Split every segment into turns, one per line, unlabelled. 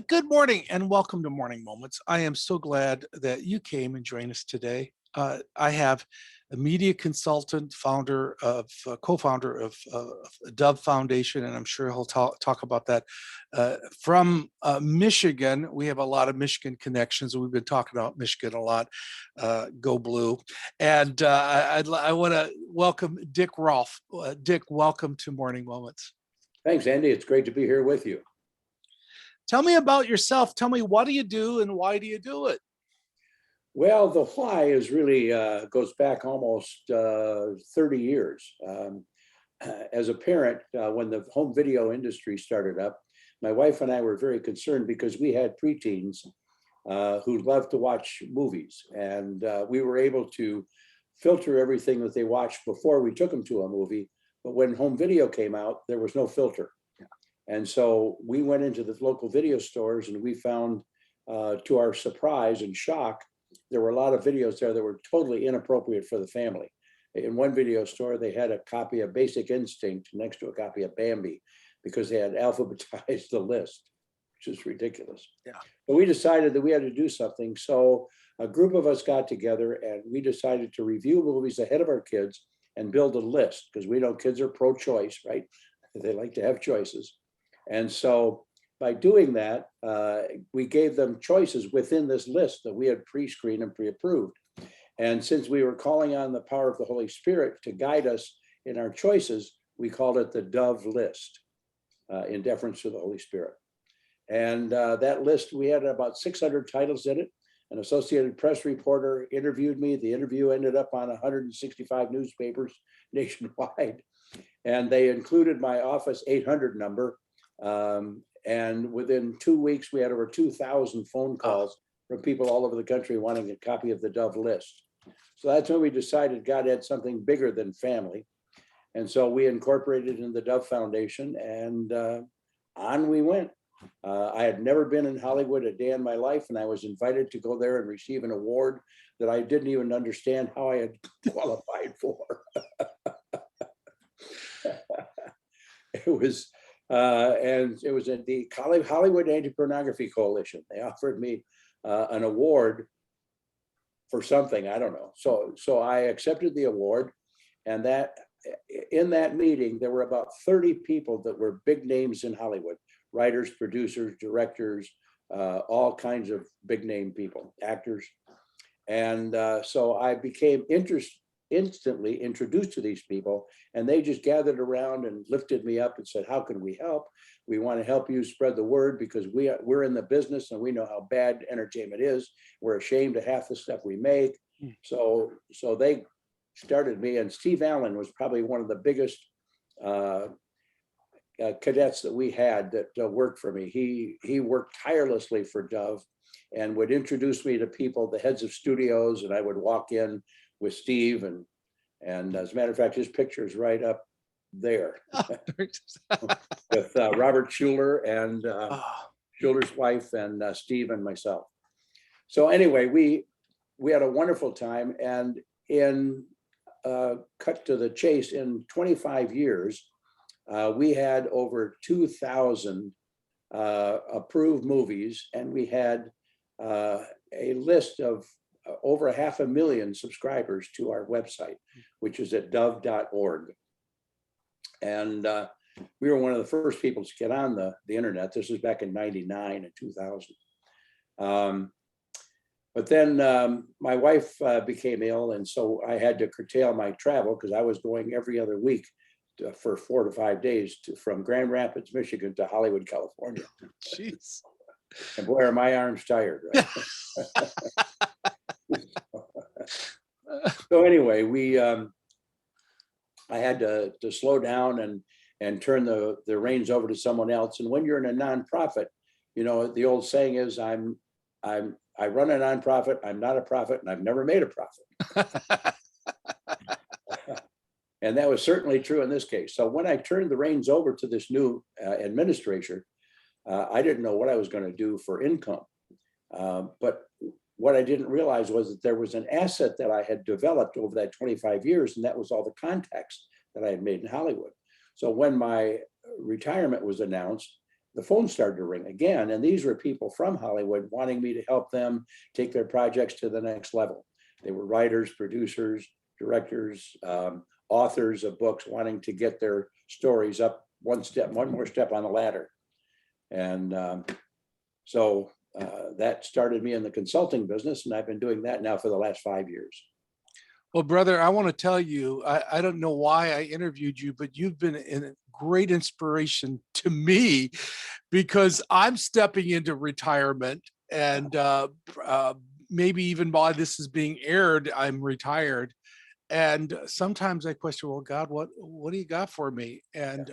Good morning and welcome to Morning Moments. I am so glad that you came and joined us today. I have a media consultant, co-founder of Dove Foundation, and I'm sure he'll talk about that. From Michigan, we have a lot of Michigan connections. We've been talking about Michigan a lot. Go Blue. And I want to welcome Dick Rolfe. Dick, welcome to Morning Moments.
Thanks, Andy. It's great to be here with you.
Tell me about yourself. Tell me, what do you do and why do you do it?
Well, the why is really goes back almost 30 years. As a parent, when the home video industry started up, my wife and I were very concerned because we had preteens who loved to watch movies. And we were able to filter everything that they watched before we took them to a movie. But when home video came out, there was no filter. And so we went into the local video stores and we found, to our surprise and shock, there were a lot of videos there that were totally inappropriate for the family. In one video store, they had a copy of Basic Instinct next to a copy of Bambi because they had alphabetized the list, which is ridiculous.
Yeah.
But we decided that we had to do something. So a group of us got together and we decided to review movies ahead of our kids and build a list because we know kids are pro-choice, right? They like to have choices. And so by doing that, we gave them choices within this list that we had pre-screened and pre-approved. And since we were calling on the power of the Holy Spirit to guide us in our choices, we called it the Dove list in deference to the Holy Spirit. And that list, we had about 600 titles in it. An Associated Press reporter interviewed me. The interview ended up on 165 newspapers nationwide. And they included my Office 800 number. And within 2 weeks, we had over 2,000 phone calls from people all over the country wanting a copy of the Dove list. So that's when we decided God had something bigger than family. And so we incorporated in the Dove Foundation and on we went. I had never been in Hollywood a day in my life, and I was invited to go there and receive an award that I didn't even understand how I had qualified for. And it was at the Hollywood Anti-Pornography Coalition. They offered me an award for something, I don't know. So I accepted the award, and that in that meeting, there were about 30 people that were big names in Hollywood, writers, producers, directors, all kinds of big name people, actors. And so I became instantly introduced to these people, and they just gathered around and lifted me up and said, how can we help? We want to help you spread the word because we're in the business and we know how bad entertainment is. We're ashamed of half the stuff we make. So they started me, and Steve Allen was probably one of the biggest cadets that we had that worked for me. He worked tirelessly for Dove and would introduce me to people, the heads of studios, and I would walk in with Steve, and as a matter of fact, his picture is right up there with Robert Schuller and Schuller's wife and Steve and myself. So anyway, we had a wonderful time, and in cut to the chase, in 25 years, we had over 2,000 approved movies, and we had a list of over 500,000 subscribers to our website, which is at dove.org. And we were one of the first people to get on the internet. This was back in 99 and 2000. But then my wife became ill, and so I had to curtail my travel because I was going every other week for 4 to 5 days from Grand Rapids, Michigan to Hollywood, California.
Jeez.
And boy, are my arms tired, right? So anyway, I had to slow down and turn the reins over to someone else. And when you're in a nonprofit, you know, the old saying is, I run a nonprofit, I'm not a prophet, and I've never made a profit. And that was certainly true in this case. So when I turned the reins over to this new administrator, I didn't know what I was going to do for income. But what I didn't realize was that there was an asset that I had developed over that 25 years, and that was all the contacts that I had made in Hollywood. So when my retirement was announced, the phone started to ring again. And these were people from Hollywood wanting me to help them take their projects to the next level. They were writers, producers, directors, authors of books wanting to get their stories up one more step on the ladder. And so that started me in the consulting business, and I've been doing that now for the last 5 years.
Well, brother, I want to tell you, I don't know why I interviewed you, but you've been a great inspiration to me because I'm stepping into retirement, and maybe even while this is being aired, I'm retired. And sometimes I question, well, God, what do you got for me? And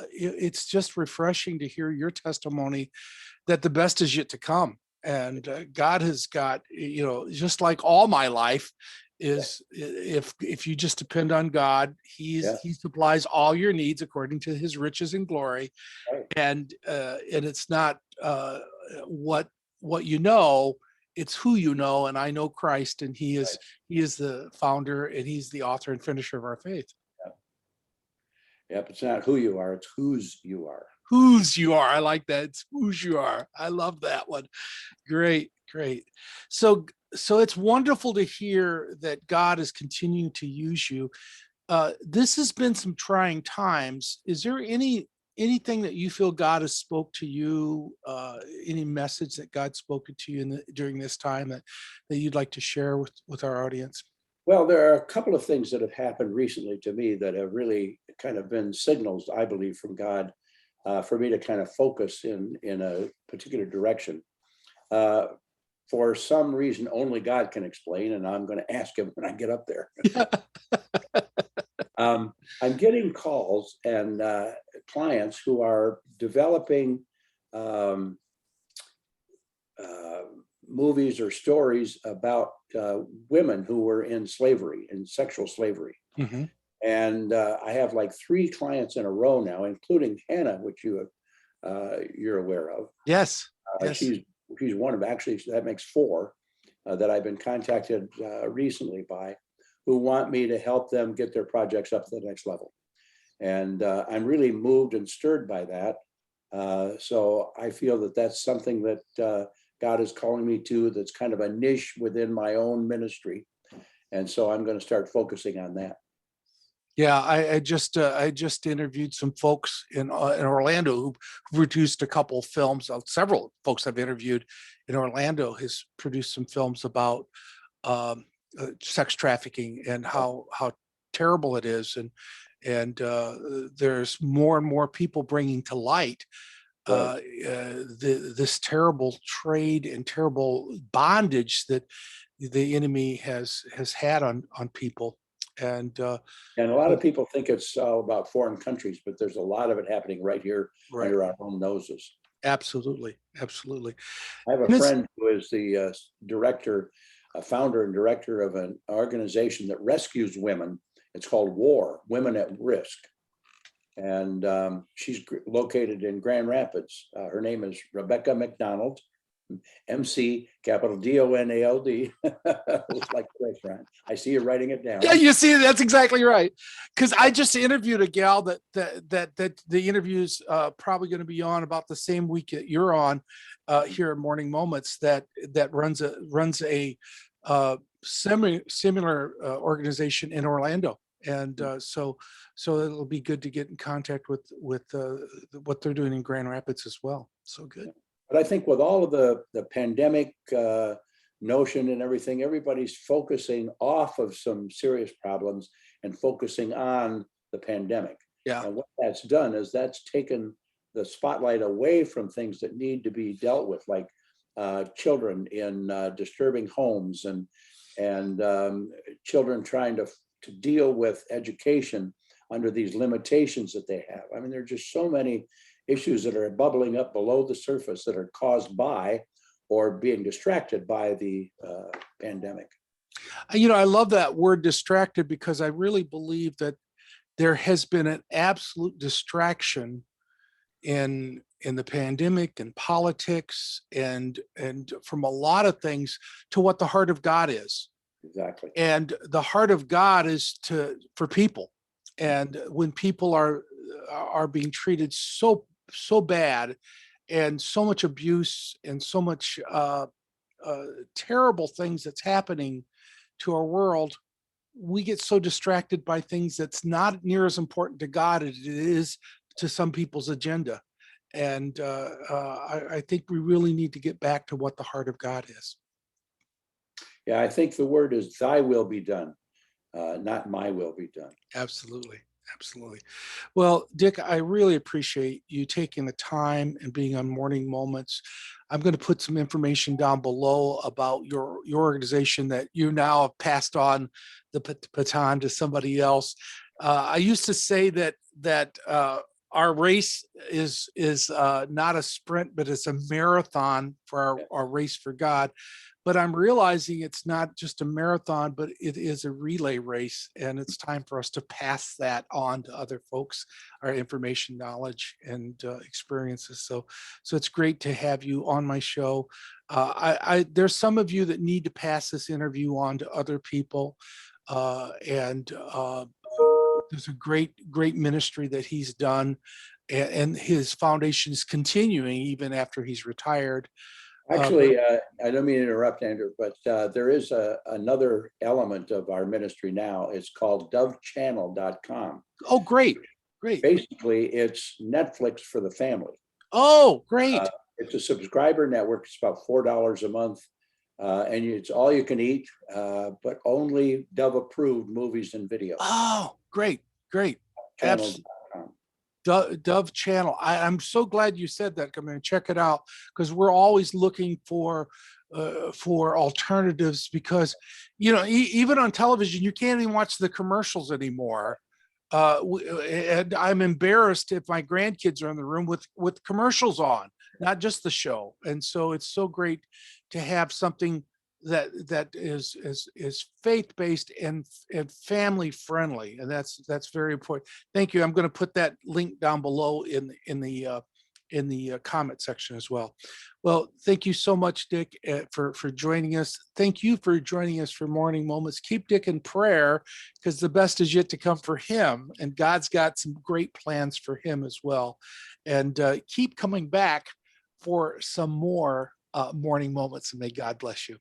it's just refreshing to hear your testimony that the best is yet to come. And God has got, just like all my life is, if you just depend on God, he supplies all your needs according to his riches and glory.
Right.
And it's not what you know, it's who you know. And I know Christ, and he is the founder, and he's the author and finisher of our faith.
Yep, it's not who you are, it's whose you are.
Whose you are. I like that. It's whose you are. I love that one. Great. So it's wonderful to hear that God is continuing to use you. This has been some trying times. Is there anything that you feel God has spoke to you, any message that God spoke to you during this time that you'd like to share with our audience?
Well, there are a couple of things that have happened recently to me that have really kind of been signals, I believe, from God for me to kind of focus in a particular direction. For some reason, only God can explain, and I'm going to ask him when I get up there. I'm getting calls and clients who are developing movies or stories about women who were in slavery, in sexual slavery.
Mm-hmm.
And I have like 3 clients in a row now, including Hannah, which you're aware of.
Yes.
She's one of, actually, that makes 4 that I've been contacted recently by, who want me to help them get their projects up to the next level. And I'm really moved and stirred by that. So I feel that that's something that God is calling me to, that's kind of a niche within my own ministry. And so I'm going to start focusing on that.
Yeah, I just interviewed some folks in Orlando who produced a couple of films. Several folks I've interviewed in Orlando has produced some films about sex trafficking and how terrible it is, and there's more and more people bringing to light this terrible trade and terrible bondage that the enemy has had on people. And a
lot of people think it's all about foreign countries, but there's a lot of it happening right here under our own noses.
Absolutely.
I have a friend who is the founder and director of an organization that rescues women. It's called WAR, Women at Risk. And she's located in Grand Rapids. Her name is Rebecca McDonald. MC, capital Donald. Looks like the restaurant. I see you writing it down.
Yeah, you see, that's exactly right. Because I just interviewed a gal that the interview's probably going to be on about the same week that you're on here at Morning Moments, that runs a similar organization in Orlando. And so it'll be good to get in contact with what they're doing in Grand Rapids as well. So good.
But I think with all of the pandemic notion and everything, everybody's focusing off of some serious problems and focusing on the pandemic.
Yeah.
And what that's done is that's taken the spotlight away from things that need to be dealt with, like children in disturbing homes and children trying to deal with education under these limitations that they have. I mean, there are just so many issues that are bubbling up below the surface that are caused by or being distracted by the pandemic.
I love that word distracted, because I really believe that there has been an absolute distraction in the pandemic and politics and from a lot of things to what the heart of God is.
Exactly.
And the heart of God is for people. And when people are being treated so so bad, and so much abuse and so much terrible things that's happening to our world, we get so distracted by things that's not near as important to God as it is to some people's agenda. And I think we really need to get back to what the heart of God is.
Yeah, I think the word is thy will be done, not my will be done.
Absolutely. Absolutely. Well, Dick, I really appreciate you taking the time and being on Morning Moments. I'm going to put some information down below about your organization that you now have passed on the baton to somebody else. I used to say that our race is not a sprint, but it's a marathon for our race for God. But I'm realizing it's not just a marathon, but it is a relay race. And it's time for us to pass that on to other folks, our information, knowledge, and experiences. So it's great to have you on my show. There's some of you that need to pass this interview on to other people. And there's a great ministry that he's done. And his foundation is continuing even after he's retired.
Actually, I don't mean to interrupt, Andrew, but there is another element of our ministry now. It's called dovechannel.com.
Oh, great. Great.
Basically, it's Netflix for the family.
Oh, great.
It's a subscriber network. It's about $4 a month. And it's all you can eat, but only Dove approved movies and videos.
Oh, great. Great.
Channel.com.
Dove Channel. I'm so glad you said that. I'm going to check it out because we're always looking for alternatives because, even on television, you can't even watch the commercials anymore. And I'm embarrassed if my grandkids are in the room with commercials on, not just the show. And so it's so great to have something that is faith-based and family friendly, and that's very important. Thank you. I'm going to put that link down below in the comment section as well. Well, thank you so much, Dick, for joining us. Thank you for joining us for Morning Moments. Keep Dick in prayer because the best is yet to come for him, and God's got some great plans for him as well. And keep coming back for some more Morning Moments, and may God bless you.